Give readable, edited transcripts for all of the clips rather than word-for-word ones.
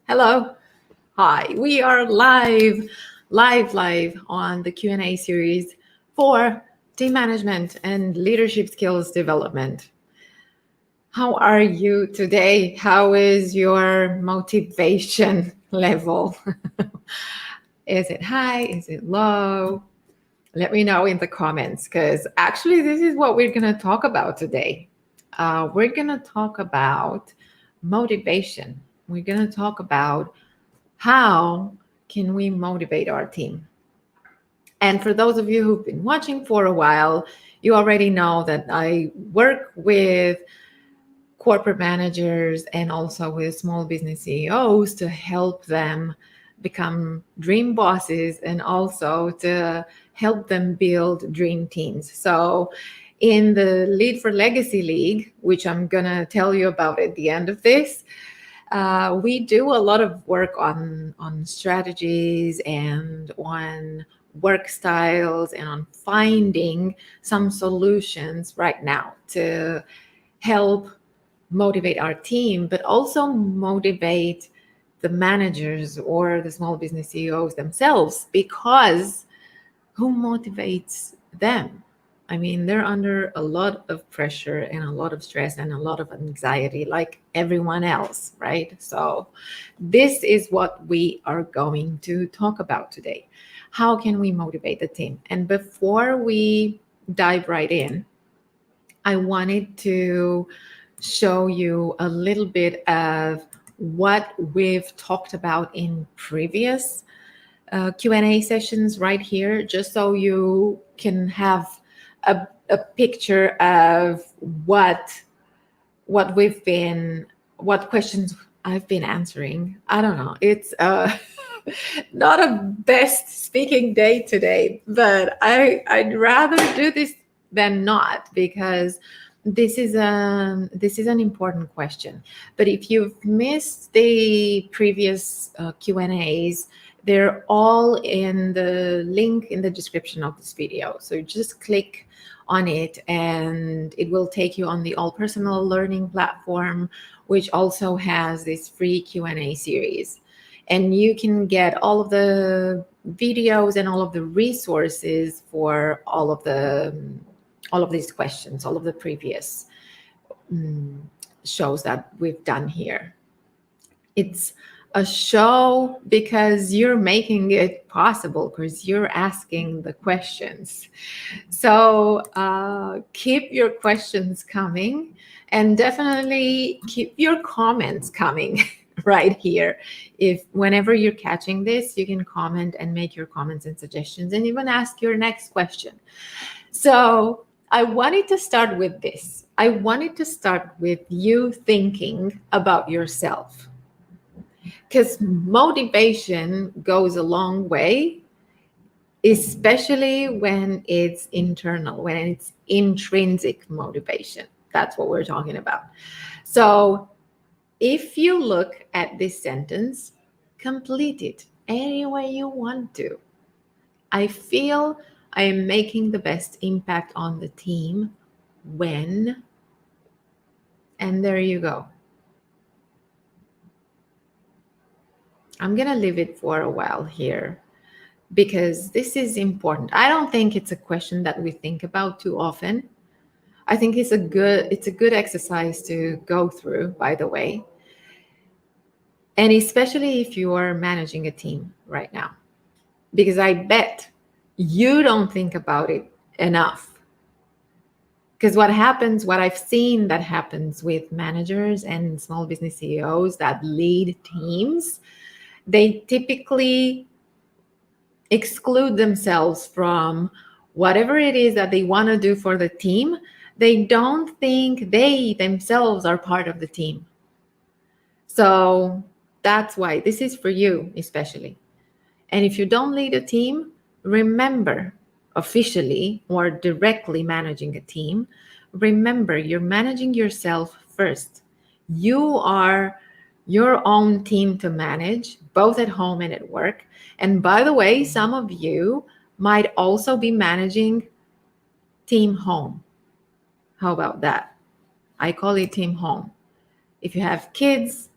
Hello. Hi. We are live on the Q&A series for team management and leadership skills development. How are you today? How is your motivation level? Is it high? Is it low? Let me know in the comments because actually this is what we're going to talk about today. We're going to talk about motivation. We're going to talk about how can we motivate our team. And for those of you who've been watching for a while, you already know that I work with corporate managers and also with small business CEOs to help them become dream bosses and also to help them build dream teams. So in the Lead for Legacy League, which I'm going to tell you about at the end of this, we do a lot of work on strategies and on work styles and on finding some solutions right now to help motivate our team, but also motivate the managers or the small business CEOs themselves, because who motivates them? I mean, they're under a lot of pressure and a lot of stress and a lot of anxiety, like everyone else, right? So this is what we are going to talk about today. How can we motivate the team? And before we dive right in, I wanted to show you a little bit of what we've talked about in previous Q&A sessions right here, just so you can have a picture of what questions I've been answering. I don't know. It's not a best speaking day today, but I'd rather do this than not, because this is an important question. But if you've missed the previous Q&As, they're all in the link in the description of this video. So just click on it and it will take you on the All Personal Learning platform, which also has this free Q&A series. And you can get all of the videos and all of the resources for all of these questions, all of the previous shows that we've done here. It's a show because you're making it possible, because you're asking the questions. So keep your questions coming, and definitely keep your comments coming right here. If whenever you're catching this, you can comment and make your comments and suggestions and even ask your next question. So I wanted to start with this. I wanted to start with you thinking about yourself, because motivation goes a long way, especially when it's internal, when it's intrinsic motivation. That's what we're talking about. So if you look at this sentence, complete it any way you want to. I feel I am making the best impact on the team when, and there you go. I'm going to leave it for a while here because this is important. I don't think it's a question that we think about too often. I think it's a good exercise to go through, by the way. And especially if you are managing a team right now, because I bet you don't think about it enough. Because what I've seen that happens with managers and small business CEOs that lead teams, they typically exclude themselves from whatever it is that they want to do for the team. They don't think they themselves are part of the team. So that's why this is for you especially. And if you don't lead a team, remember, officially or directly managing a team, remember you're managing yourself first. You are your own team to manage, both at home and at work. And by the way, some of you might also be managing team home. How about that? I call it team home. If you have kids,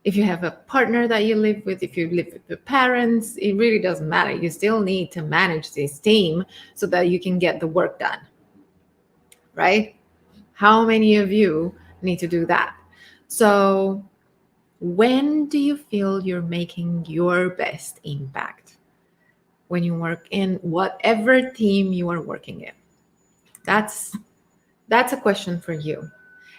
If you have a partner that you live with, if you live with your parents, it really doesn't matter. You still need to manage this team so that you can get the work done, right? How many of you need to do that? So when do you feel you're making your best impact? When you work in whatever team you are working in. That's a question for you.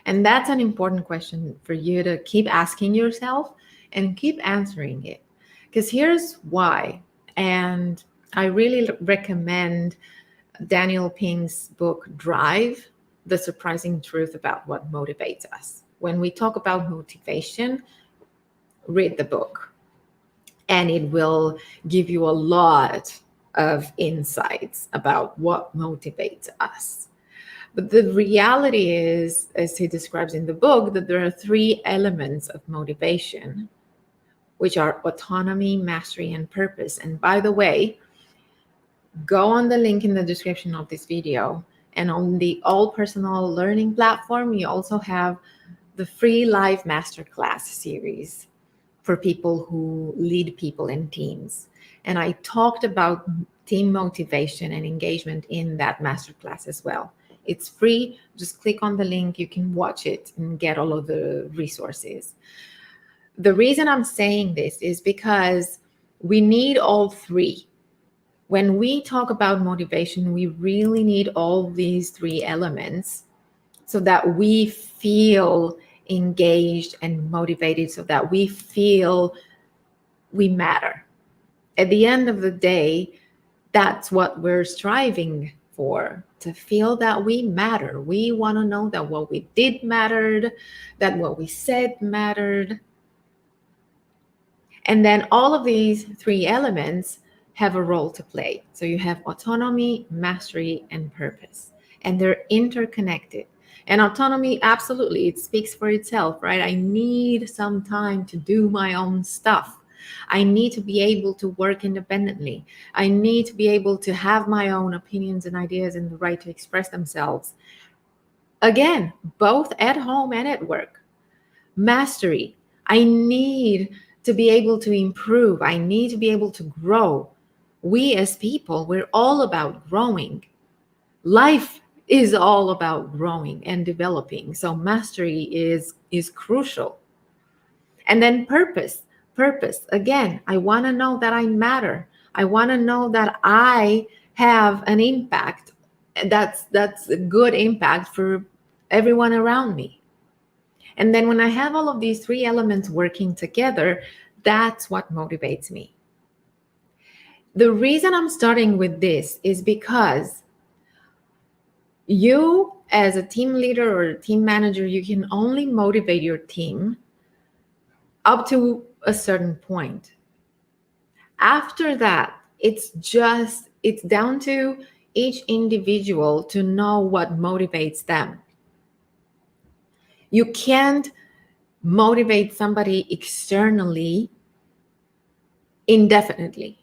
And that's an important question for you to keep asking yourself and keep answering it. Because here's why. And I really recommend Daniel Pink's book, Drive, The Surprising Truth About What Motivates Us. When we talk about motivation, read the book, and it will give you a lot of insights about what motivates us. But the reality is, as he describes in the book, that there are 3 elements of motivation, which are autonomy, mastery, and purpose. And by the way, go on the link in the description of this video, and on the All Personal Learning platform, you also have the free live masterclass series for people who lead people in teams. And I talked about team motivation and engagement in that masterclass as well. It's free. Just click on the link. You can watch it and get all of the resources. The reason I'm saying this is because we need all 3. When we talk about motivation, we really need all these 3 elements so that we feel engaged and motivated, so that we feel we matter. At the end of the day, that's what we're striving for, to feel that we matter. We want to know that what we did mattered, that what we said mattered. And then all of these 3 elements have a role to play. So you have autonomy, mastery, and purpose, and they're interconnected. And autonomy, absolutely, it speaks for itself, right? I need some time to do my own stuff. I need to be able to work independently. I need to be able to have my own opinions and ideas and the right to express themselves. Again, both at home and at work. Mastery, I need to be able to improve. I need to be able to grow. We as people, we're all about growing. Life is all about growing and developing. So mastery is crucial. And then purpose. Purpose, again, I want to know that I matter. I want to know that I have an impact. That's a good impact for everyone around me. And then when I have all of these 3 elements working together, that's what motivates me. The reason I'm starting with this is because you, as a team leader or a team manager, you can only motivate your team up to a certain point. After that, it's down to each individual to know what motivates them. You can't motivate somebody externally indefinitely.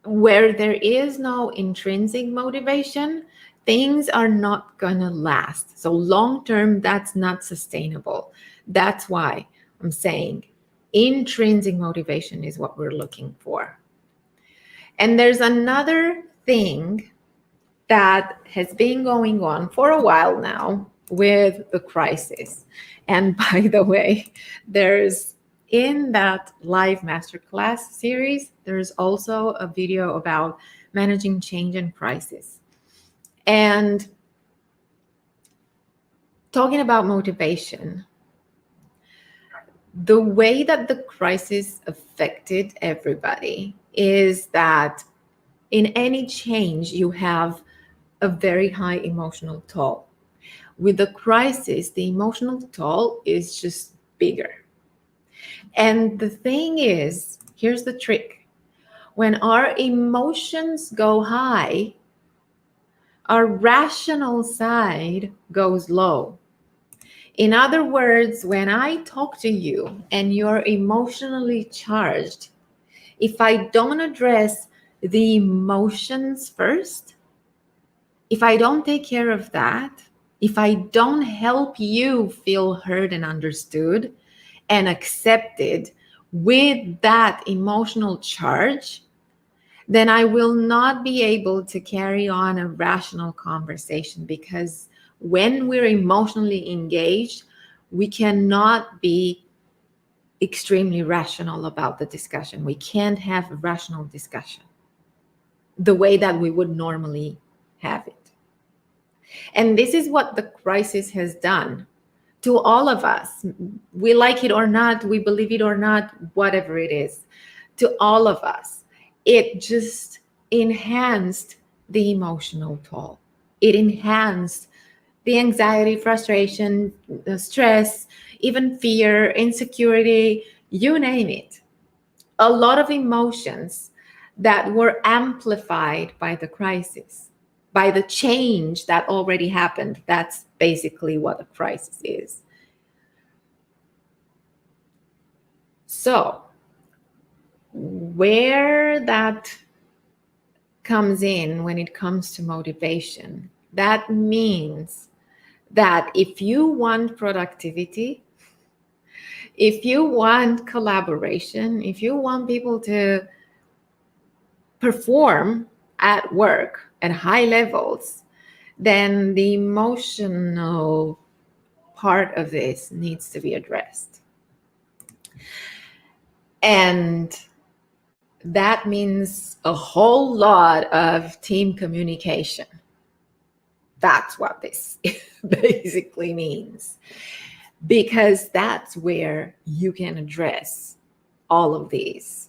Where there is no intrinsic motivation, things are not gonna last. So long term, that's not sustainable. That's why I'm saying intrinsic motivation is what we're looking for. And there's another thing that has been going on for a while now with the crisis. And by the way, there's in that live masterclass series, there's also a video about managing change and crisis. And talking about motivation, the way that the crisis affected everybody is that in any change, you have a very high emotional toll. With the crisis, the emotional toll is just bigger. And the thing is, here's the trick. When our emotions go high, our rational side goes low. In other words, when I talk to you and you're emotionally charged, if I don't address the emotions first, if I don't take care of that, if I don't help you feel heard and understood, and accepted with that emotional charge, then I will not be able to carry on a rational conversation, because when we're emotionally engaged, we cannot be extremely rational about the discussion. We can't have a rational discussion the way that we would normally have it. And this is what the crisis has done to all of us. We like it or not, we believe it or not, whatever it is, to all of us. It just enhanced the emotional toll. It enhanced the anxiety, frustration, the stress, even fear, insecurity, you name it. A lot of emotions that were amplified by the crisis, by the change that already happened. That's basically what a crisis is. So, where that comes in when it comes to motivation, that means that if you want productivity, if you want collaboration, if you want people to perform at work at high levels, then the emotional part of this needs to be addressed. And that means a whole lot of team communication. That's what this basically means, because that's where you can address all of these.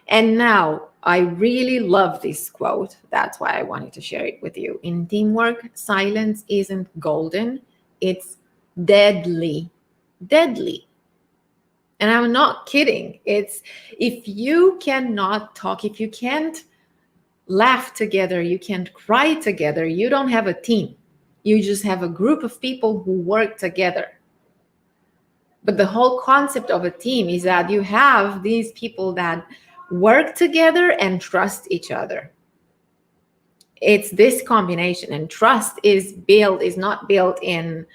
And now, I really love this quote. That's why I wanted to share it with you. In teamwork, silence isn't golden, it's deadly. Deadly. And I'm not kidding. It's if you cannot talk, if you can't laugh together, you can't cry together, you don't have a team. You just have a group of people who work together. But the whole concept of a team is that you have these people that work together and trust each other. It's this combination, and trust is not built in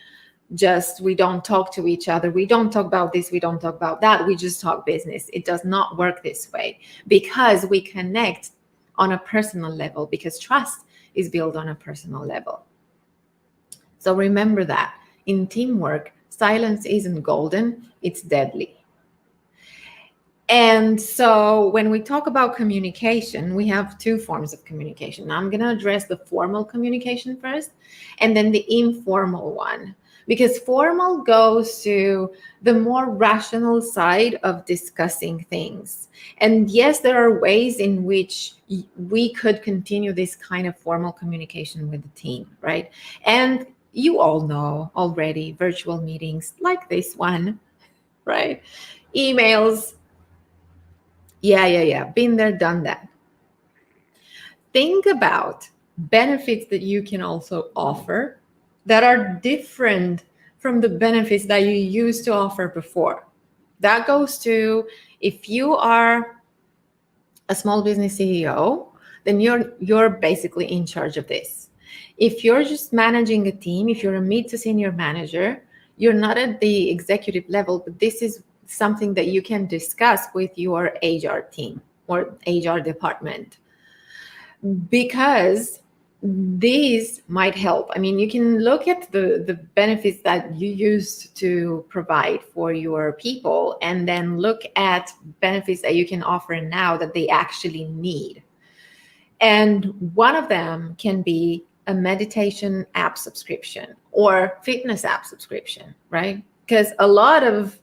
just we don't talk to each other, we don't talk about this, we don't talk about that, we just talk business. It does not work this way, because we connect on a personal level, because trust is built on a personal level. So remember that in teamwork, silence isn't golden, it's deadly. And so when we talk about communication, we have two forms of communication. I'm going to address the formal communication first, and then the informal one, because formal goes to the more rational side of discussing things. And yes, there are ways in which we could continue this kind of formal communication with the team, right? And you all know already virtual meetings like this one, right? Emails. Yeah. Been there, done that. Think about benefits that you can also offer that are different from the benefits that you used to offer before. That goes to, if you are a small business CEO, then you're basically in charge of this. If you're just managing a team, if you're a mid to senior manager, you're not at the executive level, but this is something that you can discuss with your HR team or HR department, because these might help. I mean, you can look at the benefits that you used to provide for your people, and then look at benefits that you can offer now that they actually need. And one of them can be a meditation app subscription or fitness app subscription, right? Because a lot of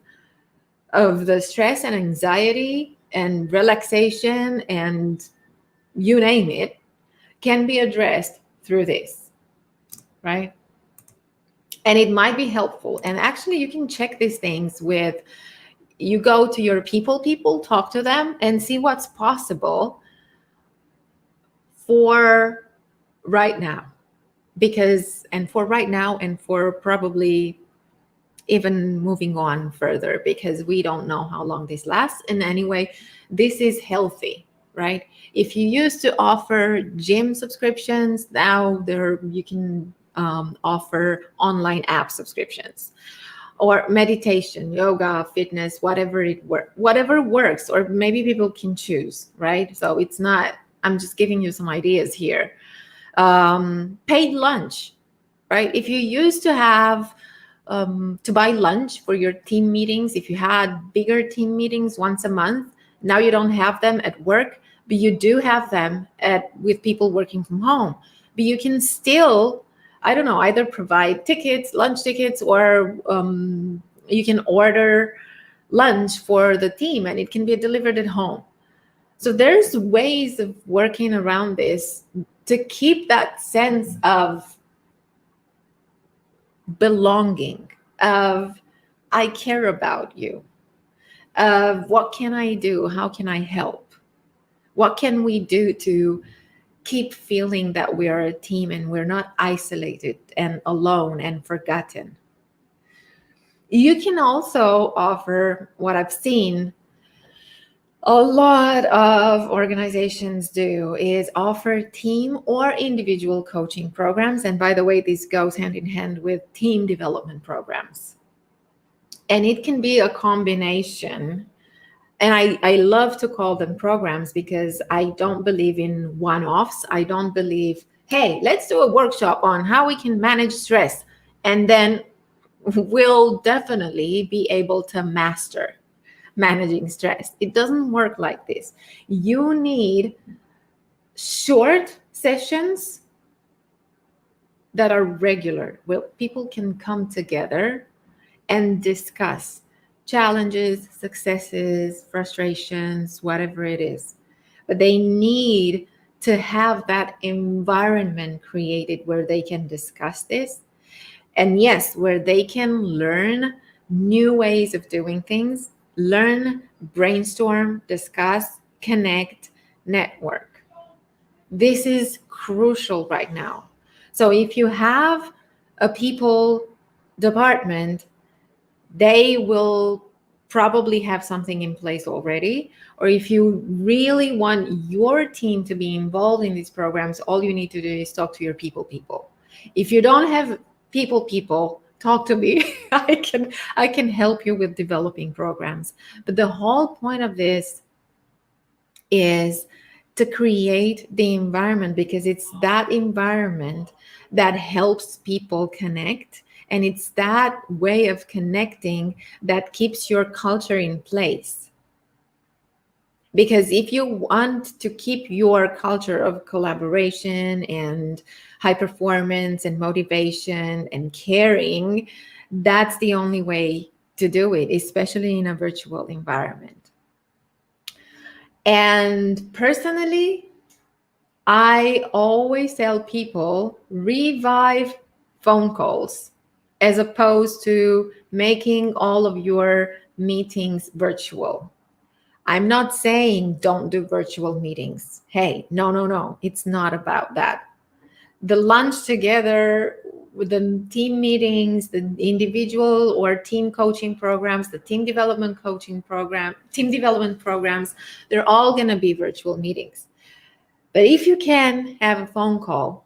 the stress and anxiety and relaxation and you name it can be addressed through this, right? And it might be helpful. And actually, you can check these things with, you go to your people, talk to them and see what's possible for right now. And for right now, and for probably even moving on further, because we don't know how long this lasts. And anyway, this is healthy, right? If you used to offer gym subscriptions, now you can offer online app subscriptions. or meditation, yoga, fitness, whatever works, or maybe people can choose, right? So it's not, I'm just giving you some ideas here. Paid lunch, right? If you used to have to buy lunch for your team meetings, if you had bigger team meetings once a month, now you don't have them at work, but you do have them with people working from home. But you can still, I don't know, either provide tickets, lunch tickets, or you can order lunch for the team and it can be delivered at home. So there's ways of working around this to keep that sense of belonging, of I care about you, of what can I do? How can I help? What can we do to keep feeling that we are a team and we're not isolated and alone and forgotten? You can also offer what I've seen a lot of organizations do is offer team or individual coaching programs. And by the way, this goes hand in hand with team development programs. And it can be a combination. And I love to call them programs because I don't believe in one-offs. I don't believe, hey, let's do a workshop on how we can manage stress. And then we'll definitely be able to master managing stress. It doesn't work like this. You need short sessions that are regular, where people can come together and discuss challenges, successes, frustrations, whatever it is. But they need to have that environment created where they can discuss this. And yes, where they can learn new ways of doing things, learn, brainstorm, discuss, connect, network. This is crucial right now. So if you have a people department, they will probably have something in place already. Or if you really want your team to be involved in these programs, all you need to do is talk to your people. If you don't have people, talk to me. I can help you with developing programs. But the whole point of this is to create the environment, because it's that environment that helps people connect. And it's that way of connecting that keeps your culture in place. Because if you want to keep your culture of collaboration and high performance and motivation and caring, that's the only way to do it, especially in a virtual environment. And personally, I always tell people, revive phone calls as opposed to making all of your meetings virtual. I'm not saying don't do virtual meetings. Hey, no. It's not about that. The lunch together, with the team meetings, the individual or team coaching programs, the team development programs, they're all going to be virtual meetings. But if you can have a phone call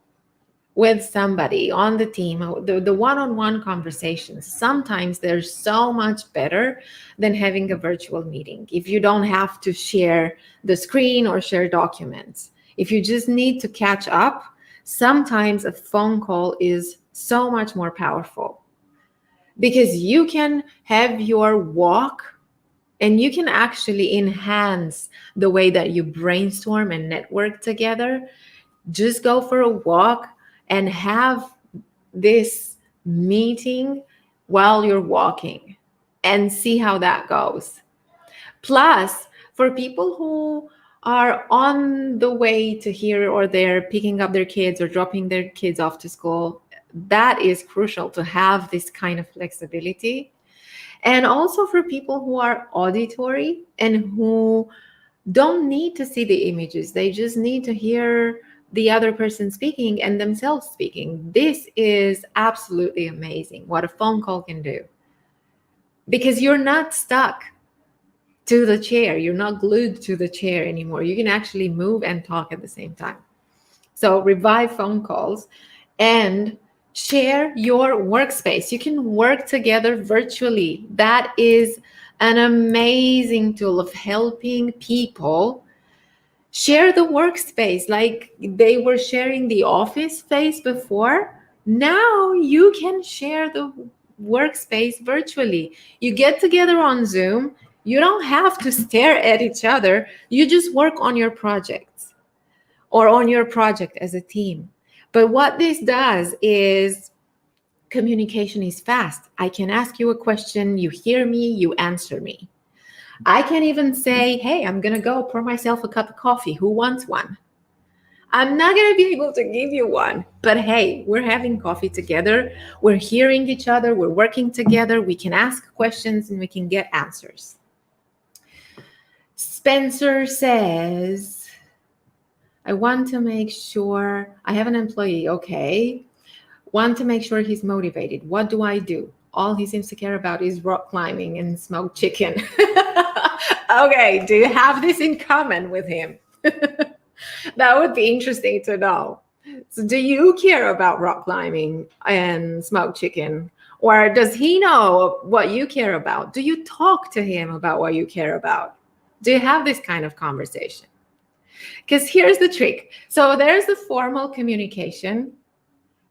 with somebody on the team, the one-on-one conversations, sometimes they're so much better than having a virtual meeting. If you don't have to share the screen or share documents, if you just need to catch up, sometimes a phone call is so much more powerful, because you can have your walk and you can actually enhance the way that you brainstorm and network together. Just go for a walk and have this meeting while you're walking and see how that goes. Plus, for people who are on the way to here or there, picking up their kids or dropping their kids off to school, that is crucial to have this kind of flexibility. And also for people who are auditory and who don't need to see the images, they just need to hear the other person speaking and themselves speaking. This is absolutely amazing what a phone call can do, because you're not stuck to the chair. You're not glued to the chair anymore. You can actually move and talk at the same time. So revive phone calls and Share your workspace. You can work together virtually. That is an amazing tool of helping people share the workspace. Like they were sharing the office space before. Now you can share the workspace virtually. You get together on Zoom. You don't have to stare at each other. You just work on your projects or on your project as a team. But what this does is communication is fast. I can ask you a question, you hear me, you answer me. I can even say, hey, I'm going to go pour myself a cup of coffee. Who wants one? I'm not going to be able to give you one, but hey, we're having coffee together. We're hearing each other. We're working together. We can ask questions and we can get answers. Spencer says, I want to make sure I have an employee. Okay. Want to make sure he's motivated. What do I do? All he seems to care about is rock climbing and smoked chicken. Okay, do you have this in common with him? That would be interesting to know. So do you care about rock climbing and smoked chicken? Or does he know what you care about? Do you talk to him about what you care about? Do you have this kind of conversation? Because here's the trick. So there's the formal communication,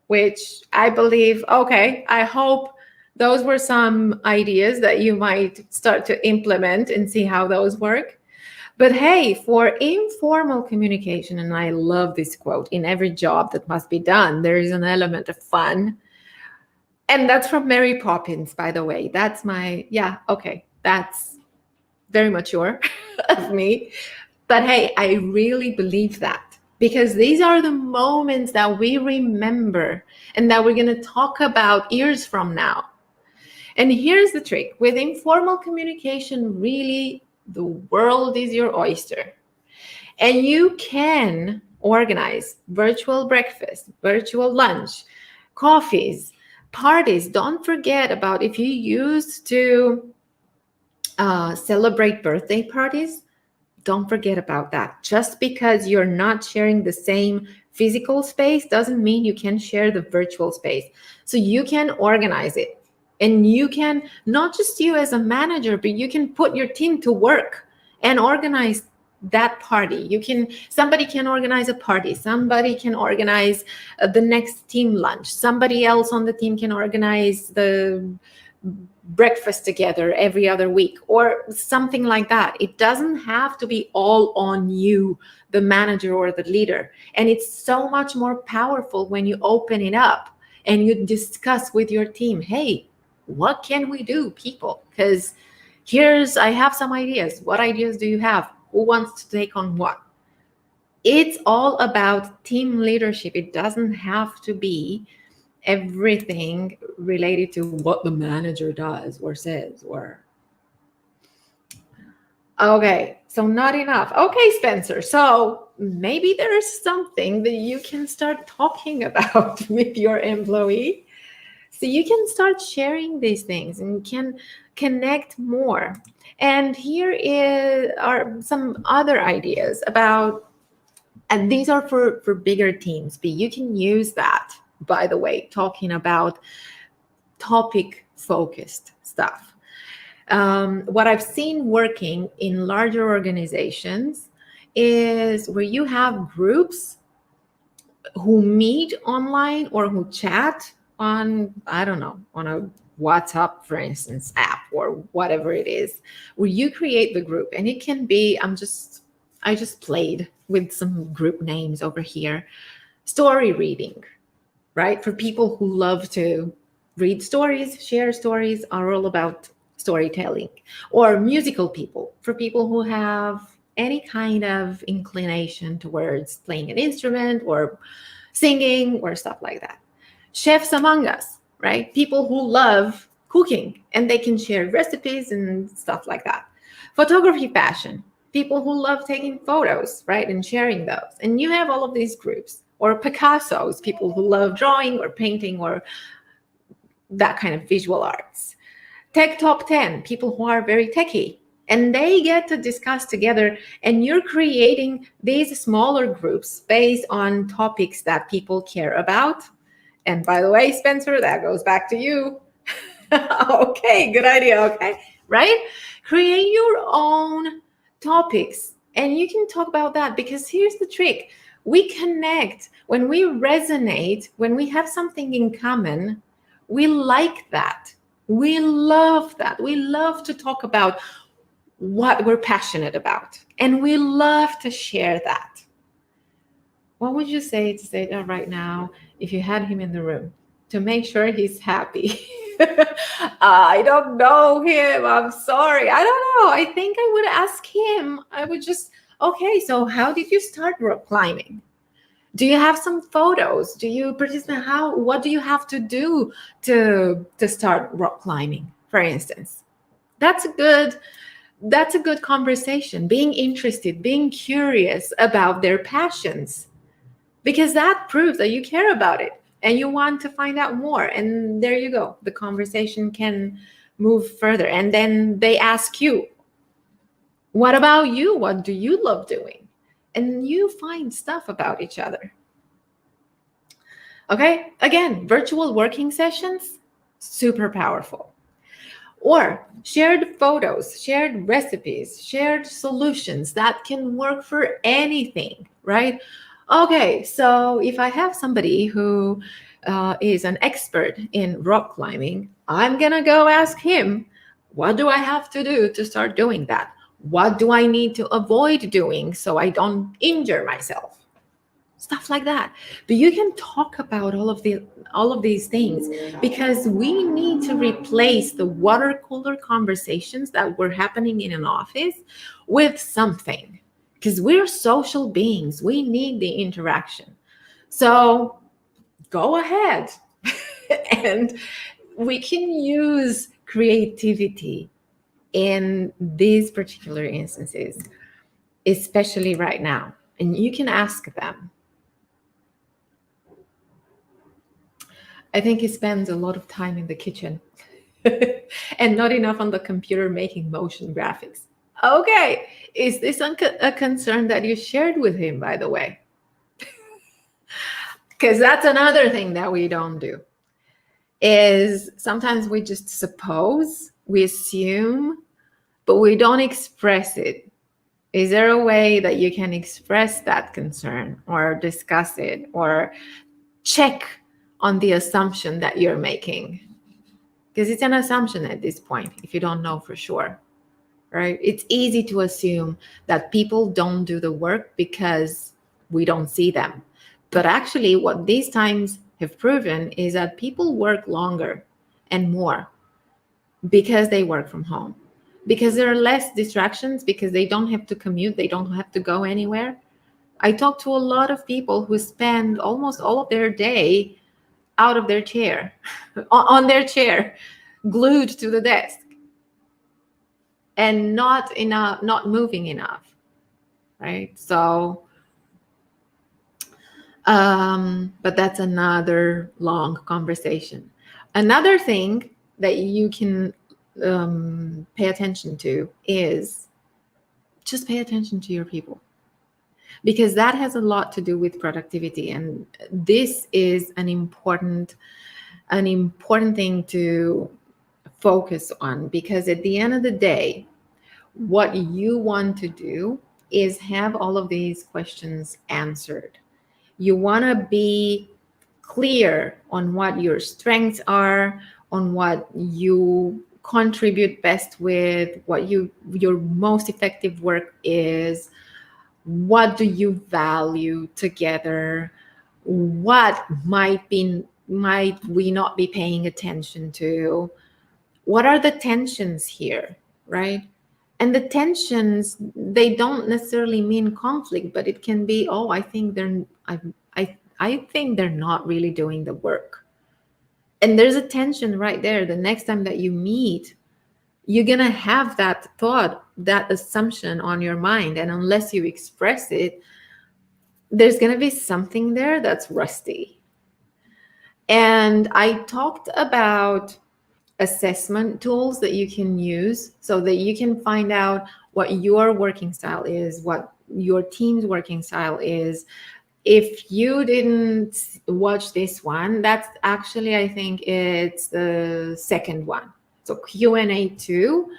which I believe, okay, I hope those were some ideas that you might start to implement and see how those work. But hey, for informal communication, and I love this quote, in every job that must be done, there is an element of fun. And that's from Mary Poppins, by the way. That's my, yeah, okay, that's very mature of me. But hey, I really believe that, because these are the moments that we remember and that we're going to talk about years from now. And here's the trick. With informal communication, really, the world is your oyster. And you can organize virtual breakfast, virtual lunch, coffees, parties. Don't forget about, if you used to celebrate birthday parties, don't forget about that. Just because you're not sharing the same physical space doesn't mean you can share the virtual space. So you can organize it. And you can, not just you as a manager, but you can put your team to work and organize that party. Somebody can organize a party. Somebody can organize the next team lunch. Somebody else on the team can organize the breakfast together every other week or something like that. It doesn't have to be all on you, the manager or the leader. And it's so much more powerful when you open it up and you discuss with your team, hey, what can we do, people? Because I have some ideas. What ideas do you have? Who wants to take on what? It's all about team leadership. It doesn't have to be everything related to what the manager does or says or. Okay, so not enough. Okay, Spencer, so maybe there's something that you can start talking about with your employee. So you can start sharing these things and can connect more. And are some other ideas about, and these are for bigger teams, but you can use that, by the way, talking about topic-focused stuff. What I've seen working in larger organizations is where you have groups who meet online or who chat on, I don't know, on a WhatsApp, for instance, app or whatever it is, where you create the group. And it can be, I just played with some group names over here. Story reading, right? For people who love to read stories, share stories, are all about storytelling. Or musical people, for people who have any kind of inclination towards playing an instrument or singing or stuff like that. Chefs among us, right? People who love cooking and they can share recipes and stuff like that. Photography passion, people who love taking photos, right? And sharing those. And you have all of these groups. Or Picassos, people who love drawing or painting or that kind of visual arts. Tech Top 10, people who are very techie. And they get to discuss together, and you're creating these smaller groups based on topics that people care about. And by the way, Spencer, that goes back to you. Okay, good idea. Okay, right? Create your own topics and you can talk about that, because here's the trick. We connect when we resonate, when we have something in common. We like that. We love that. We love to talk about what we're passionate about, and we love to share that. What would you say to say that right now if you had him in the room to make sure he's happy? I don't know him. I'm sorry. I don't know. I think I would ask him. I would just, okay, so how did you start rock climbing? Do you have some photos? Do you participate? What do you have to do to start rock climbing, for instance? That's a good conversation. Being interested, being curious about their passions, because that proves that you care about it and you want to find out more. And there you go. The conversation can move further. And then they ask you, what about you? What do you love doing? And you find stuff about each other. Okay, again, virtual working sessions, super powerful. Or shared photos, shared recipes, shared solutions that can work for anything, right? Okay, so if I have somebody who is an expert in rock climbing, I'm gonna go ask him, what do I have to do to start doing that? What do I need to avoid doing so I don't injure myself? Stuff like that. But you can talk about all of these things, because we need to replace the water cooler conversations that were happening in an office with something, because we're social beings. We need the interaction. So go ahead and we can use creativity in these particular instances, especially right now. And you can ask them. I think he spends a lot of time in the kitchen and not enough on the computer making motion graphics. Okay, is this a concern that you shared with him, by the way? Because that's another thing that we don't do, is sometimes we just suppose, we assume, but we don't express it. Is there a way that you can express that concern or discuss it or check on the assumption that you're making? Because it's an assumption at this point if you don't know for sure, right? It's easy to assume that people don't do the work because we don't see them. But actually, what these times have proven is that people work longer and more because they work from home, because there are less distractions, because they don't have to commute, they don't have to go anywhere. I talk to a lot of people who spend almost all of their day out of their chair, on their chair, glued to the desk, and not moving enough, right? So, but that's another long conversation. Another thing that you can pay attention to is just pay attention to your people, because that has a lot to do with productivity. And this is an important thing to focus on, because at the end of the day, what you want to do is have all of these questions answered. You want to be clear on what your strengths are, on what you contribute best with, what your most effective work is, what do you value together, what might we not be paying attention to, what are the tensions here, right? And the tensions, they don't necessarily mean conflict, but it can be, oh, I think they're not really doing the work. And there's a tension right there. The next time that you meet, you're going to have that thought, that assumption on your mind. And unless you express it, there's going to be something there that's rusty. And I talked about assessment tools that you can use so that you can find out what your working style is, what your team's working style is, If you didn't watch this one, that's actually, I think it's the second one. So Q&A 2.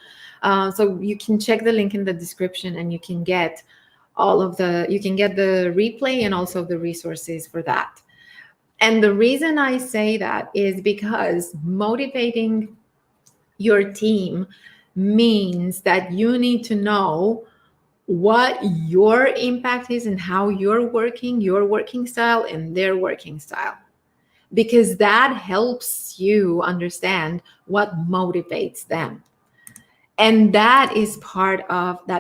So you can check the link in the description, and you can get you can get the replay and also the resources for that. And the reason I say that is because motivating your team means that you need to know what your impact is and how you're working, your working style and their working style, because that helps you understand what motivates them. And that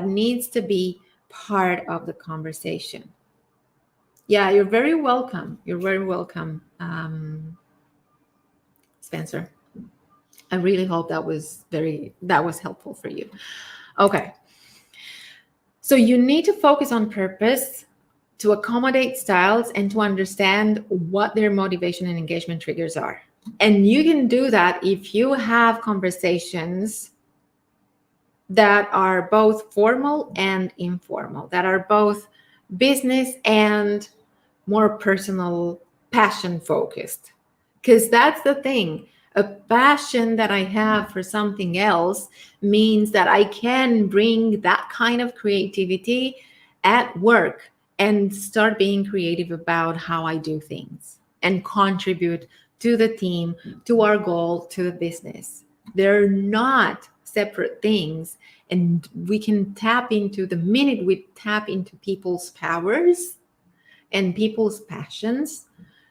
needs to be part of the conversation. Yeah, you're very welcome. You're very welcome, Spencer. I really hope that was helpful for you. Okay. So you need to focus on purpose, to accommodate styles, and to understand what their motivation and engagement triggers are. And you can do that if you have conversations that are both formal and informal, that are both business and more personal, passion focused. Because that's the thing. A passion that I have for something else means that I can bring that kind of creativity at work and start being creative about how I do things and contribute to the team, to our goal, to the business. They're not separate things. And we can the minute we tap into people's powers and people's passions,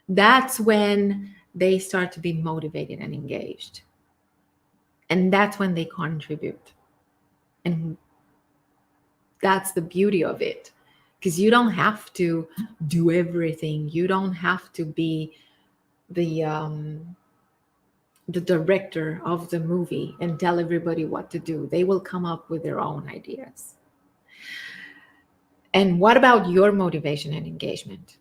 that's when they start to be motivated and engaged. And that's when they contribute. And that's the beauty of it, because you don't have to do everything. You don't have to be the director of the movie and tell everybody what to do. They will come up with their own ideas. And what about your motivation and engagement?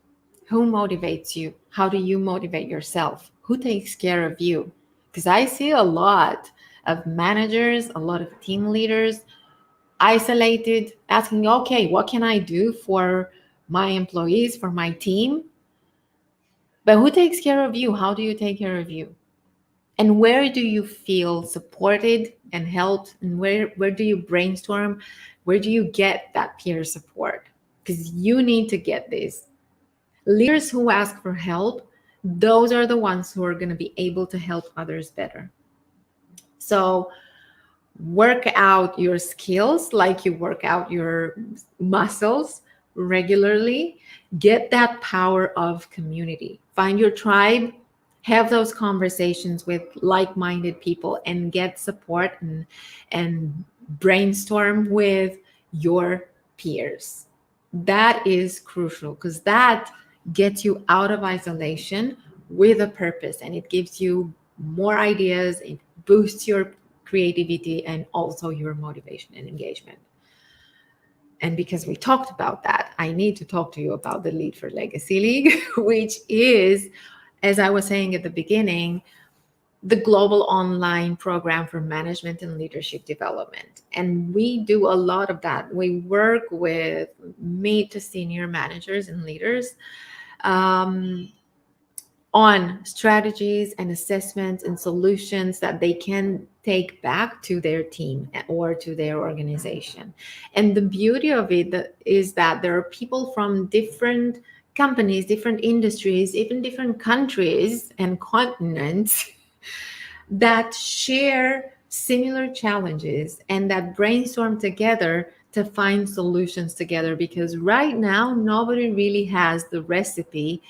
Who motivates you? How do you motivate yourself? Who takes care of you? Because I see a lot of managers, a lot of team leaders isolated, asking, okay, what can I do for my employees, for my team? But who takes care of you? How do you take care of you? And where do you feel supported and helped? And where do you brainstorm? Where do you get that peer support? Because you need to get this. Leaders who ask for help, those are the ones who are going to be able to help others better. So work out your skills like you work out your muscles regularly. Get that power of community. Find your tribe, have those conversations with like-minded people, and get support and brainstorm with your peers. That is crucial, because that gets you out of isolation with a purpose, and it gives you more ideas. It boosts your creativity and also your motivation and engagement. And because we talked about that, I need to talk to you about the Lead for Legacy League, which is, as I was saying at the beginning, the global online program for management and leadership development. And we do a lot of that. We work with mid to senior managers and leaders on strategies and assessments and solutions that they can take back to their team or to their organization. And the beauty of it is that there are people from different companies, different industries, even different countries and continents that share similar challenges and that brainstorm together to find solutions together. Because right now, nobody really has the recipe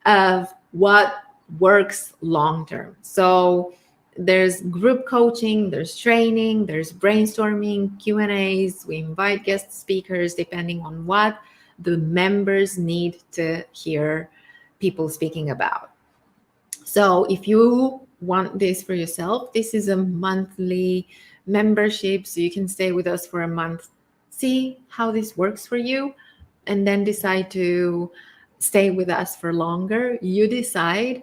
of what works long term. So there's group coaching, there's training, there's brainstorming, Q&As. We invite guest speakers depending on what the members need to hear people speaking about. So if you want this for yourself, this is a monthly membership, so you can stay with us for a month, see how this works for you, and then decide to stay with us for longer. You decide.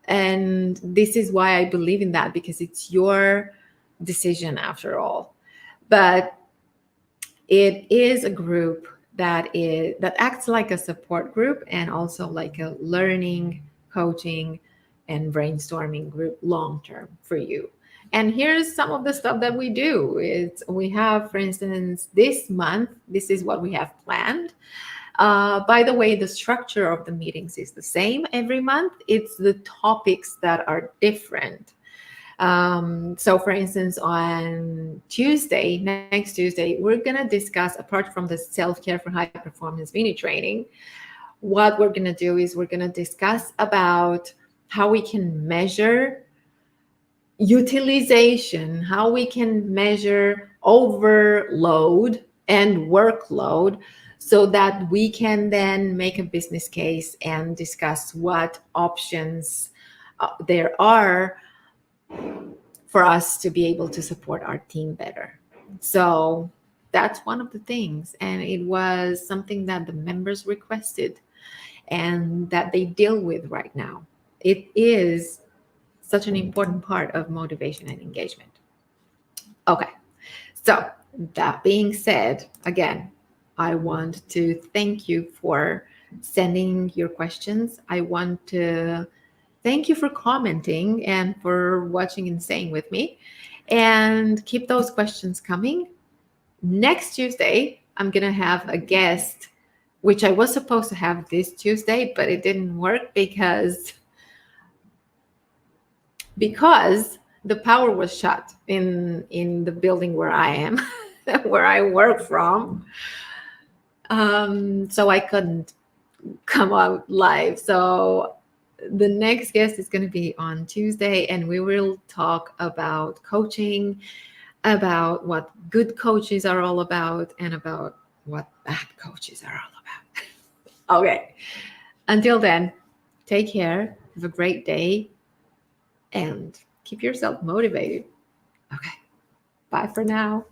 And this is why I believe in that, because it's your decision after all. But it is a group that acts like a support group and also like a learning, coaching, and brainstorming group long term for you. And here's some of the stuff that we do. We have, for instance, this month, this is what we have planned. By the way, the structure of the meetings is the same every month. It's the topics that are different. So, for instance, on Tuesday, next Tuesday, we're going to discuss, apart from the self-care for high performance mini training, what we're going to do is we're going to discuss about how we can measure utilization, how we can measure overload and workload so that we can then make a business case and discuss what options there are for us to be able to support our team better. So that's one of the things. And it was something that the members requested and that they deal with right now. It is such an important part of motivation and engagement. Okay, so that being said, again, I want to thank you for sending your questions. I want to thank you for commenting and for watching and staying with me. And keep those questions coming. Next Tuesday, I'm going to have a guest, which I was supposed to have this Tuesday, but it didn't work because the power was shut in the building where I am, where I work from. So I couldn't come out live. So the next guest is going to be on Tuesday, and we will talk about coaching, about what good coaches are all about, and about what bad coaches are all about. Okay. Until then, take care. Have a great day. And keep yourself motivated. Okay. Bye for now.